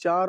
4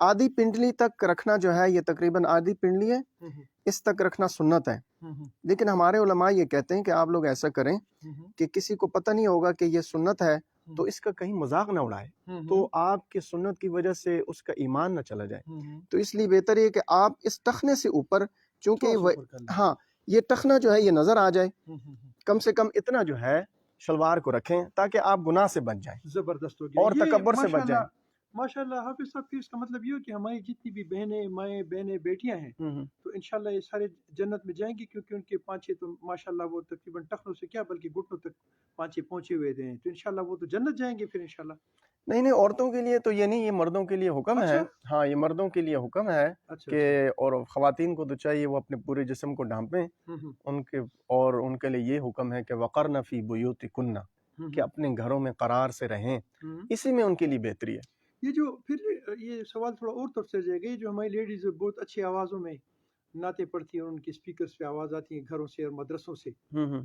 آدھی پنڈلی تک رکھنا جو ہے یہ تقریباً آدھی پنڈلی ہے، اس تک رکھنا سنت ہے، لیکن ہمارے علماء یہ کہتے ہیں کہ آپ لوگ ایسا کریں کہ کسی کو پتہ نہیں ہوگا کہ یہ سنت ہے تو اس کا کہیں مذاق نہ اڑائے، تو آپ کی سنت کی وجہ سے اس کا ایمان نہ چلا جائے، تو اس لیے بہتر ہے کہ آپ اس ٹخنے سے اوپر، چونکہ ہاں یہ ٹخنا جو ہے یہ نظر آ جائے، کم سے کم اتنا جو ہے شلوار کو رکھیں تاکہ آپ گناہ سے بچ جائیں زبردست ہو گیا اور تکبر سے بچ جائیں۔ ماشاء اللہ حافظ صاحب، اس کا مطلب یہ ہو کہ ہماری جتنی بھی بہنیں مائیں بہنیں بیٹیاں ہیں تو انشاءاللہ یہ سارے جنت میں جائیں گی، کیونکہ ان کے پانچے تو ماشاءاللہ وہ تقریباً ٹخنوں سے کیا بلکہ گھٹنوں تک پانچے پہنچے ہوئے تھے، تو انشاءاللہ وہ تو جنت جائیں گے پھر انشاءاللہ۔ نہیں عورتوں کے لیے تو یہ نہیں، یہ مردوں کے لیے حکم ہے، ہاں یہ مردوں کے لیے حکم ہے کہ، اور خواتین کو تو چاہیے وہ اپنے پورے جسم کو ڈھانپیں ان کے، اور ان کے لیے یہ حکم ہے کہ وقرن فی بیوتکن، کہ اپنے گھروں میں قرار سے رہیں، اسی میں ان کے لیے بہتری ہے۔ یہ جو پھر یہ سوال تھوڑا اور طرف سے جائے گا، یہ جو ہماری لیڈیز بہت اچھی آوازوں میں نعتیں پڑھتی ہیں اور ان کے اسپیکرز پہ آواز آتی ہیں گھروں سے اور مدرسوں سے،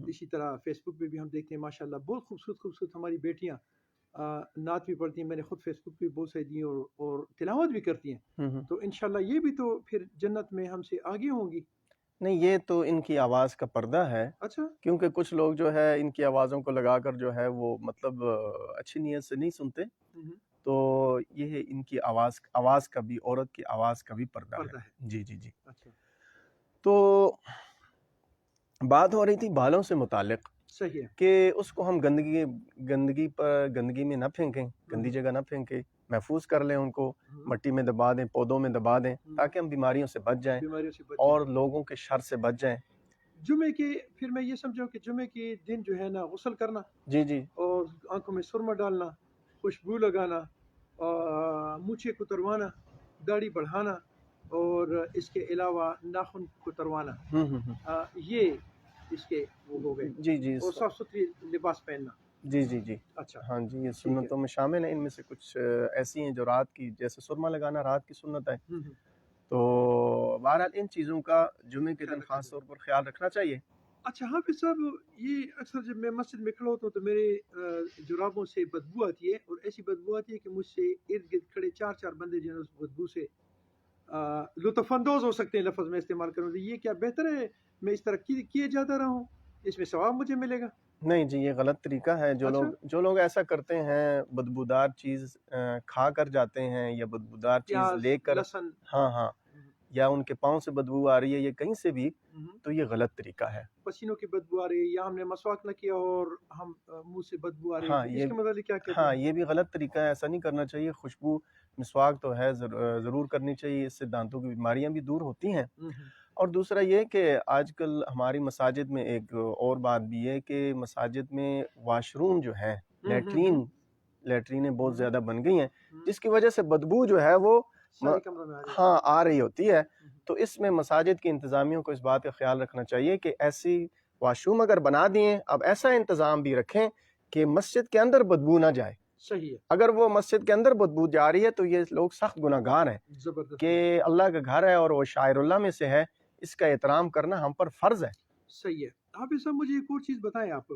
اسی طرح فیس بک پہ بھی ہم دیکھتے ہیں ماشاءاللہ بہت خوبصورت ہماری بیٹیاں نعت بھی پڑھتی ہیں، میں نے خود فیس بک پہ بہت ساری دی اور تلاوت بھی کرتی ہیں، تو انشاءاللہ یہ بھی تو پھر جنت میں ہم سے آگے ہوں گی۔ نہیں یہ تو ان کی آواز کا پردہ ہے، اچھا، کیونکہ کچھ لوگ جو ہے ان کی آوازوں کو لگا کر جو ہے وہ مطلب اچھی نیت سے نہیں سنتے، تو یہ ان کی آواز کا بھی، عورت کی آواز کا بھی پردہ ہے۔ جی جی جی۔ اچھا، تو بات ہو رہی تھی بالوں سے متعلق، صحیح ہے کہ اس کو ہم گندگی میں نہ پھینکیں، گندی جگہ نہ پھینکیں، محفوظ کر لیں ان کو، مٹی میں دبا دیں، پودوں میں دبا دیں، تاکہ ہم بیماریوں سے بچ جائیں اور لوگوں کے شر سے بچ جائیں۔ جمعے کے، پھر میں یہ سمجھوں کہ جمعے کے دن جو ہے نا غسل کرنا، جی جی، اور آنکھوں میں سرما ڈالنا، خوشبو لگانا، اور مونچھیں کتروانا، داڑھی بڑھانا، اور اس کے علاوہ ناخن کتروانا، یہ اس کے وہ ہو گئے، جی جی، اور صاف ستھری لباس پہننا۔ جی جی جی، اچھا، ہاں جی، یہ سنتوں میں شامل ہیں، ان میں سے کچھ ایسی ہیں جو رات کی، جیسے سرما لگانا رات کی سنت ہے، تو بہرحال ان چیزوں کا جمعے کے دن خاص طور پر خیال رکھنا چاہیے۔ اچھا حافظ صاحب، یہ اکثر جب میں مسجد میں کھڑا ہوتا ہوں تو میرے جرابوں سے بدبو آتی ہے، اور ایسی بدبو آتی ہے کہ مجھ سے ارد گرد کھڑے چار بندے جو ہیں اس بدبو سے لطف اندوز ہو سکتے ہیں، لفظ میں استعمال کروں تو یہ کیا بہتر ہے میں اس طرح کیے جاتا رہا ہوں، اس میں ثواب مجھے ملے گا؟ نہیں جی، یہ غلط طریقہ ہے، جو لوگ ایسا کرتے ہیں، بدبودار چیز کھا کر جاتے ہیں یا بدبودار چیز لے کر، ہاں یا ان کے پاؤں سے بدبو آ رہی ہے یا کہیں سے بھی، تو یہ غلط طریقہ ہے۔ پسینوں کی بدبو آ رہی ہے، یا ہم نے مسواک نہ کیا اور ہم منہ سے بدبو آ رہی ہے، اس کے متعلق کیا کہتے ہیں؟ ہاں یہ بھی غلط طریقہ ہے، ایسا نہیں کرنا چاہیے۔ خوشبو مسواک تو ہے، ضرور کرنی چاہیے، اس سے دانتوں کی بیماریاں بھی دور ہوتی ہیں۔ اور دوسرا یہ کہ آج کل ہماری مساجد میں ایک اور بات بھی ہے کہ مساجد میں واش روم جو ہے، لیٹرینیں بہت زیادہ بن گئی ہیں، جس کی وجہ سے بدبو جو ہے وہ ہاں آ رہی ہوتی ہے، تو اس میں مساجد کی انتظامیوں کو اس بات کا خیال رکھنا چاہیے کہ ایسی واش روم اگر بنا دیے، اب ایسا انتظام بھی رکھیں کہ مسجد کے اندر بدبو نہ جائے۔ صحیح ہے، اگر وہ مسجد کے اندر بدبو جا رہی ہے تو یہ لوگ سخت گناہ گار ہیں، کہ اللہ کا گھر ہے اور وہ شاعر اللہ میں سے ہے، اس کا احترام کرنا ہم پر فرض ہے۔ صحیح ہے۔ حافظ صاحب مجھے ایک اور چیز بتائیں آپ،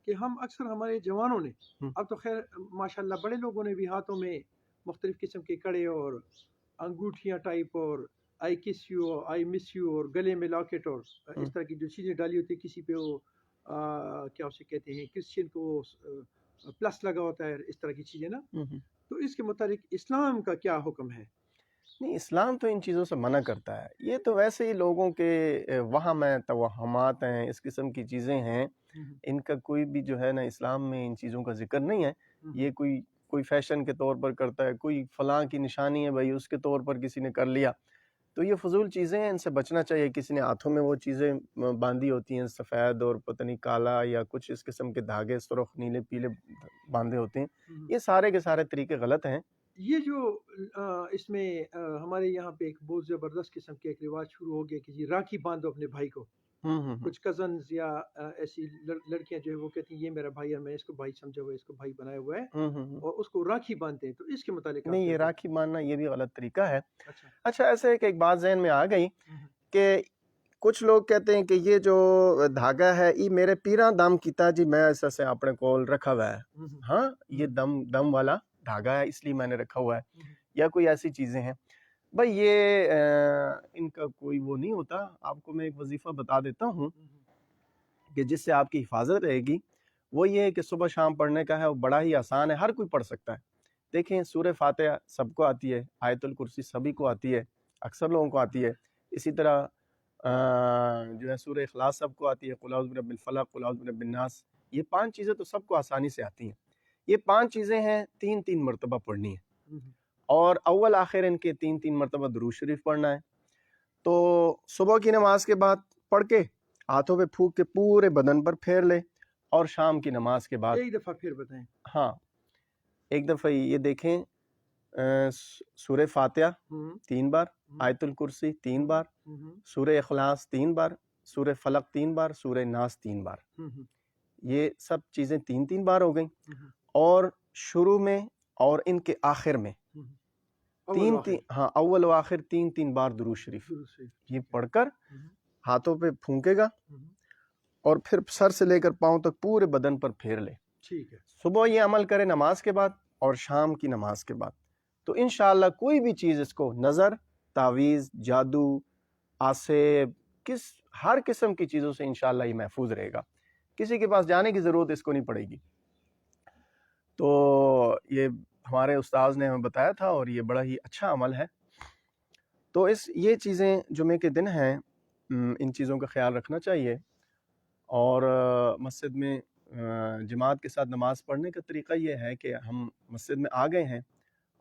کہ ہم اکثر ہمارے جوانوں نے، اب تو خیر ماشاءاللہ بڑے لوگوں نے بھی ہاتھوں میں مختلف قسم کے کڑے اور انگوٹھیاں ٹائپ اور آئی کس یو اور آئی مس یو اور گلے میں لاکٹ اور اس طرح کی جو چیزیں ڈالی ہوتی ہیں، کسی پہ وہ کیا اسے کہتے ہیں، کرسچین کو پلس لگا ہوتا ہے، اس طرح کی چیزیں نا، تو اس کے متعلق اسلام کا کیا حکم ہے؟ نہیں، اسلام تو ان چیزوں سے منع کرتا ہے، یہ تو ویسے ہی لوگوں کے وہم ہیں، توہمات ہیں، اس قسم کی چیزیں ہیں، ان کا کوئی بھی جو ہے نا اسلام میں ان چیزوں کا ذکر نہیں ہے۔ یہ کوئی فیشن کے طور پر کرتا ہے، کوئی فلاں کی نشانی ہے بھائی اس کے طور پر کسی نے کر لیا، تو یہ فضول چیزیں ہیں، ان سے بچنا چاہیے۔ کسی نے ہاتھوں میں وہ چیزیں باندھی ہوتی ہیں سفید اور پتہ نہیں کالا یا کچھ اس قسم کے دھاگے سرخ نیلے پیلے باندھے ہوتے ہیں، یہ سارے کے سارے طریقے غلط ہیں۔ یہ جو اس میں ہمارے یہاں پہ ایک بہت زبردست قسم کے ایک رواج شروع ہو گیا کہ جی راکھی باندھو اپنے بھائی کو، کچھ کزنز یا ایسی لڑکیاں جو ہے وہ کہتی ہیں یہ میرا بھائی ہے، میں اس کو بھائی سمجھا ہوا ہے، اس کو بھائی بنایا ہوا ہے، اور اس کو راکھی باندھتے ہیں، تو اس کے متعلق نہیں، یہ راکھی باندھنا یہ بھی غلط طریقہ ہے۔ اچھا ایسے ایک بات ذہن میں آ گئی کہ کچھ لوگ کہتے ہیں کہ یہ جو دھاگا ہے یہ میرے پیراں دم کیتا جی، میں ایسا سے اپنے کول رکھا ہوا ہے، ہاں یہ دم والا دھاگا ہے اس لیے میں نے رکھا ہوا ہے، یا کوئی ایسی چیزیں ہیں۔ بھائی یہ ان کا کوئی وہ نہیں ہوتا. آپ کو میں ایک وظیفہ بتا دیتا ہوں کہ جس سے آپ کی حفاظت رہے گی. وہ یہ ہے کہ صبح شام پڑھنے کا ہے, وہ بڑا ہی آسان ہے, ہر کوئی پڑھ سکتا ہے. دیکھیں سورہ فاتحہ سب کو آتی ہے, آیت الکرسی سبھی کو آتی ہے, اکثر لوگوں کو آتی ہے. اسی طرح جو ہے سورہ اخلاص سب کو آتی ہے, قل اعوذ برب الفلق, قل اعوذ برب الناس. یہ 5 چیزیں تو سب کو آسانی سے آتی ہیں. یہ 5 چیزیں ہیں 3 مرتبہ پڑھنی ہے, اور اول آخر ان کے 3 مرتبہ درود شریف پڑھنا ہے. تو صبح کی نماز کے بعد پڑھ کے ہاتھوں پہ پھونک کے پورے بدن پر پھیر لے, اور شام کی نماز کے بعد ایک دفعہ پھر بتائیں. ہاں ایک دفعہ یہ دیکھیں سورہ فاتحہ 3 بار, آیت الکرسی 3 بار, سورہ اخلاص 3 بار, سورہ فلق 3 بار, سورہ ناس 3 بار. یہ سب چیزیں 3 بار ہو گئیں. اور شروع میں اور ان کے آخر میں ہاں اول و آخر 3 بار درود شریف یہ پڑھ کر ہاتھوں پہ پھونکے گا, اور پھر سر سے لے کر پاؤں تک پورے بدن پر پھیر لے. ٹھیک ہے. صبح یہ عمل کرے نماز کے بعد اور شام کی نماز کے بعد, تو انشاءاللہ کوئی بھی چیز اس کو نظر, تعویذ, جادو, آسیب, ہر قسم کی چیزوں سے انشاءاللہ یہ محفوظ رہے گا. کسی کے پاس جانے کی ضرورت اس کو نہیں پڑے گی. تو یہ ہمارے استاذ نے ہمیں بتایا تھا, اور یہ بڑا ہی اچھا عمل ہے. تو یہ چیزیں جمعے کے دن ہیں, ان چیزوں کا خیال رکھنا چاہیے. اور مسجد میں جماعت کے ساتھ نماز پڑھنے کا طریقہ یہ ہے کہ ہم مسجد میں آ گئے ہیں,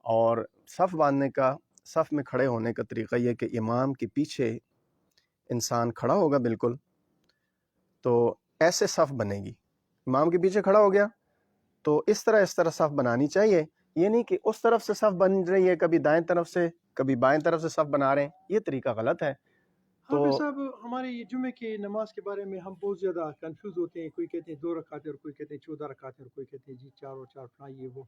اور صف باندھنے کا, صف میں کھڑے ہونے کا طریقہ یہ کہ امام کے پیچھے انسان کھڑا ہوگا بالکل. تو ایسے صف بنے گی, امام کے پیچھے کھڑا ہو گیا تو اس طرح صف بنانی چاہیے. یہ نہیں کہ اس طرف سے صف بن رہی ہے, کبھی دائیں طرف سے کبھی بائیں طرف سے صف بنا رہے ہیں, یہ طریقہ غلط ہے. حافظ صاحب, ہمارے یہ جمعے کی نماز کے بارے میں ہم بہت زیادہ کنفیوز ہوتے ہیں. کوئی کہتے ہیں 2 رکعت اور کوئی کہتے ہیں 14 رکعت اور کوئی کہتے ہیں جی 4 اور 4 فلاں یہ وہ.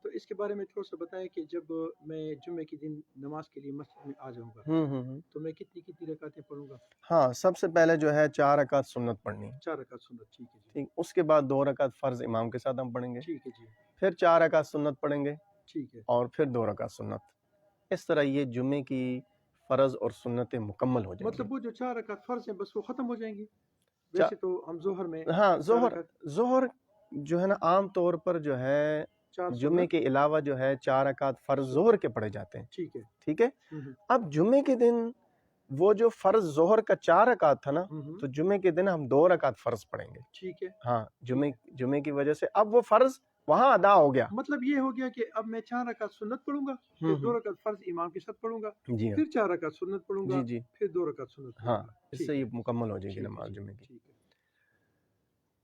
تو اس کے بارے میں تھوڑا سا بتائیں کہ جب میں جمعے کے دن نماز کے لیے مسجد میں آ جاؤں گا تو میں کتنی رکعتیں پڑھوں گا؟ ہاں سب سے پہلے جو ہے 4 رکعت سنت پڑھنی ہے. 4 رکعت سنت, ٹھیک ہے جی. ٹھیک, اس کے بعد 2 رکعت فرض امام کے ساتھ ہم پڑھیں گے. ٹھیک ہے جی. پھر 4 رکعت سنت پڑھیں گے. ٹھیک ہے. اور پھر 2 رکعت سنت. اس طرح یہ جمعے کی فرض اور سنتیں مکمل ہو جائیں گی. مطلب وہ جو 4 رکعت فرض ہیں بس وہ ختم ہو جائیں گی. ویسے تو ہم ظہر میں ہاں ظہر جو ہے نا عام طور پر جو ہے جمعے کے علاوہ جو ہے 4 رکعت فرض ظہر کے پڑھے جاتے ہیں. ٹھیک ہے. ٹھیک ہے. اب جمعے کے دن وہ جو فرض ظہر کا 4 رکعت تھا نا, تو جمعے کے دن ہم 2 رکعت فرض پڑھیں گے. ٹھیک ہے. ہاں جمعے کی وجہ سے اب وہ فرض وہاں ادا ہو گیا. مطلب یہ ہو گیا کہ اب میں 4 رکعت سنت پڑھوں گا, پھر 2 رکعت فرض امام کے ساتھ پڑھوں گا, جی پھر 4 رکعت سنت پڑھوں گا, جی پھر 2 رکعت سنت پڑھوں ہاں گا. اس سے یہ مکمل ہو جائے گی نماز جمعے کی. ٹھیک ہے.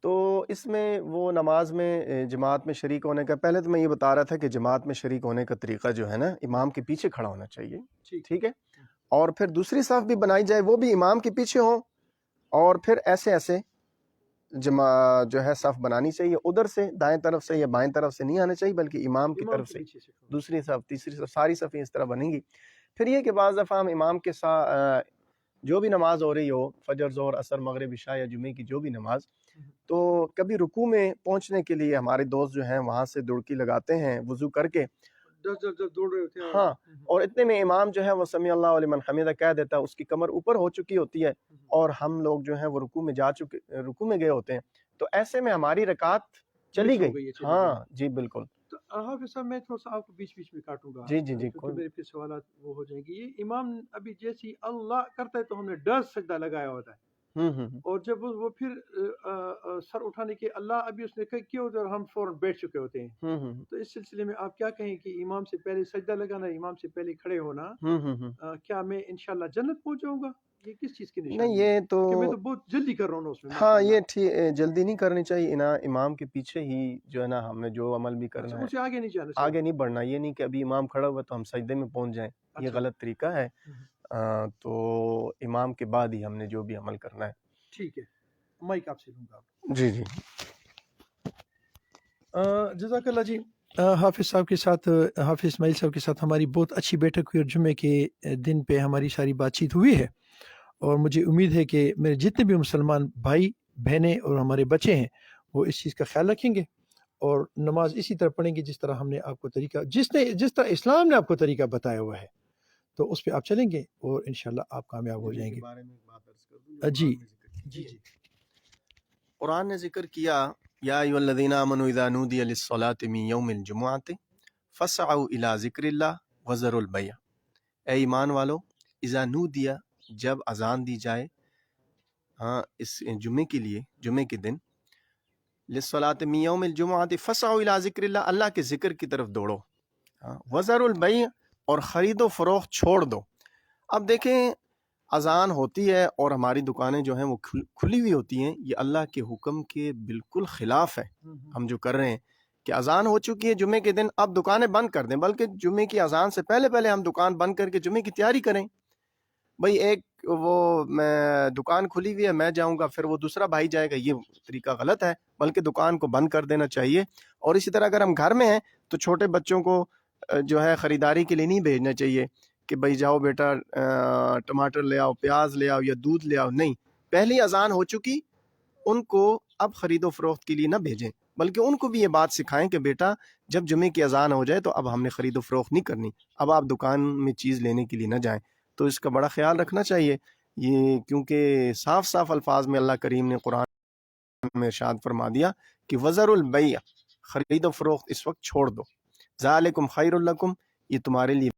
تو اس میں وہ نماز میں جماعت میں شریک ہونے کا, پہلے تو میں یہ بتا رہا تھا کہ جماعت میں شریک ہونے کا طریقہ جو ہے نا امام کے پیچھے کھڑا ہونا چاہیے. ٹھیک ہے. اور پھر دوسری صف بھی بنائی جائے, وہ بھی امام کے پیچھے ہوں, اور پھر ایسے جو ہے صف بنانی چاہیے. ادھر سے دائیں طرف سے یا بائیں طرف سے نہیں آنا چاہیے, بلکہ امام کی طرف سے دوسری صف, تیسری صف, ساری صفیں اس طرح بنیں گی. پھر یہ کہ بعض دفعہ ہم امام کے ساتھ جو بھی نماز ہو رہی ہو, فجر, ظہر, عصر, مغرب, عشاء یا جمعے کی جو بھی نماز, تو کبھی رکوع میں پہنچنے کے لیے ہمارے دوست جو ہیں وہاں سے دڑکی لگاتے ہیں وضو کر کے, دوڑ رہے ہوتے ہیں. ہاں, اور اتنے میں امام جو ہے وہ سمیع اللہ لمن حمیدہ کہہ دیتا ہے, اس کی کمر اوپر ہو چکی ہوتی ہے, اور ہم لوگ جو ہیں وہ رکوع میں گئے ہوتے ہیں. تو ایسے میں ہماری رکعت چلی گئی. ہاں جی بالکل. تو حافظ صاحب میں تھوڑا سا آپ کو بیچ میں کاٹوں گا. جی میرے پھر سوالات وہ ہو جائیں گے. یہ امام ابھی جیسی اللہ کرتا ہے تو ہم نے 10 سجدہ لگایا ہوتا ہے, اور جب وہ پھر سر اٹھانے کے اللہ ابھی اس نے کیا ہوتا ہے اور ہم فوراً بیٹھ چکے ہوتے ہیں. تو اس سلسلے میں آپ کیا کہیں کہ امام سے پہلے سجدہ لگانا, امام سے پہلے کھڑے ہونا, کیا میں انشاءاللہ جنت پہنچ جاؤں گا؟ یہ کس چیز کی نشانی نہیں, یہ تو کہ میں تو بہت جلدی کر رہا ہوں اس میں. ہاں یہ جلدی نہیں کرنی چاہیے نا, امام کے پیچھے ہی جو ہے نا ہم نے جو عمل بھی کرنا ہے, اسے آگے نہیں جانا, آگے نہیں بڑھنا. یہ نہیں کہ ابھی امام کھڑا ہوا تو ہم سجدے میں پہنچ جائیں, یہ غلط طریقہ ہے. تو امام کے بعد ہی ہم نے جو بھی عمل کرنا ہے. ٹھیک ہے, مائک آپ سے لوں گا. جی جزاک اللہ جی. حافظ صاحب کے ساتھ, حافظ اسماعیل صاحب کے ساتھ ہماری بہت اچھی بیٹھک ہوئی, اور جمعے کے دن پہ ہماری ساری بات چیت ہوئی ہے, اور مجھے امید ہے کہ میرے جتنے بھی مسلمان بھائی بہنیں اور ہمارے بچے ہیں وہ اس چیز کا خیال رکھیں گے, اور نماز اسی طرح پڑھیں گے جس طرح ہم نے آپ کو طریقہ, جس طرح اسلام نے آپ کو طریقہ بتایا ہوا ہے. تو اس پہ آپ چلیں گے اور انشاءاللہ آپ کامیاب ہو جائیں گے۔ جی جی قرآن نے ذکر کیا یا ایھا الذین آمنوا اذا نودی للصلاۃ من یوم الجمعۃ فاسعوا الی ذکر اللہ وذروا البیع۔ اے ایمان والو، اذا نودی، جب اذان دی جائے، ہاں اس جمعے کے لیے، جمعے کے دن، للصلاۃ من یوم الجمعۃ فاسعوا الی ذکر اللہ، اللہ کے ذکر کی طرف دوڑو، ہاں، وذروا البیع، اور خرید و فروخت چھوڑ دو۔ اب دیکھیں اذان ہوتی ہے اور ہماری دکانیں جو ہیں وہ کھلی ہوئی ہوتی ہیں، یہ اللہ کے حکم کے بالکل خلاف ہے ہم جو کر رہے ہیں کہ اذان ہو چکی ہے جمعے کے دن، اب دکانیں بند کر دیں، بلکہ جمعے کی اذان سے پہلے ہم دکان بند کر کے جمعے کی تیاری کریں۔ بھئی ایک وہ میں دکان کھلی ہوئی ہے، میں جاؤں گا پھر وہ دوسرا بھائی جائے گا، یہ طریقہ غلط ہے، بلکہ دکان کو بند کر دینا چاہیے۔ اور اسی طرح اگر ہم گھر میں ہیں تو چھوٹے بچوں کو جو ہے خریداری کے لیے نہیں بھیجنا چاہیے کہ بھئی جاؤ بیٹا ٹماٹر لے آؤ، پیاز لے آؤ یا دودھ لے آؤ، نہیں، پہلی اذان ہو چکی، ان کو اب خرید و فروخت کے لیے نہ بھیجیں، بلکہ ان کو بھی یہ بات سکھائیں کہ بیٹا جب جمعے کی اذان ہو جائے تو اب ہم نے خرید و فروخت نہیں کرنی، اب آپ دکان میں چیز لینے کے لیے نہ جائیں۔ تو اس کا بڑا خیال رکھنا چاہیے، یہ کیونکہ صاف صاف الفاظ میں اللہ کریم نے قرآن میں ارشاد فرما دیا کہ وذر البیع، خرید و فروخت اس وقت چھوڑ دو، ذالکم خیر لکم، یہ تمہارے لیے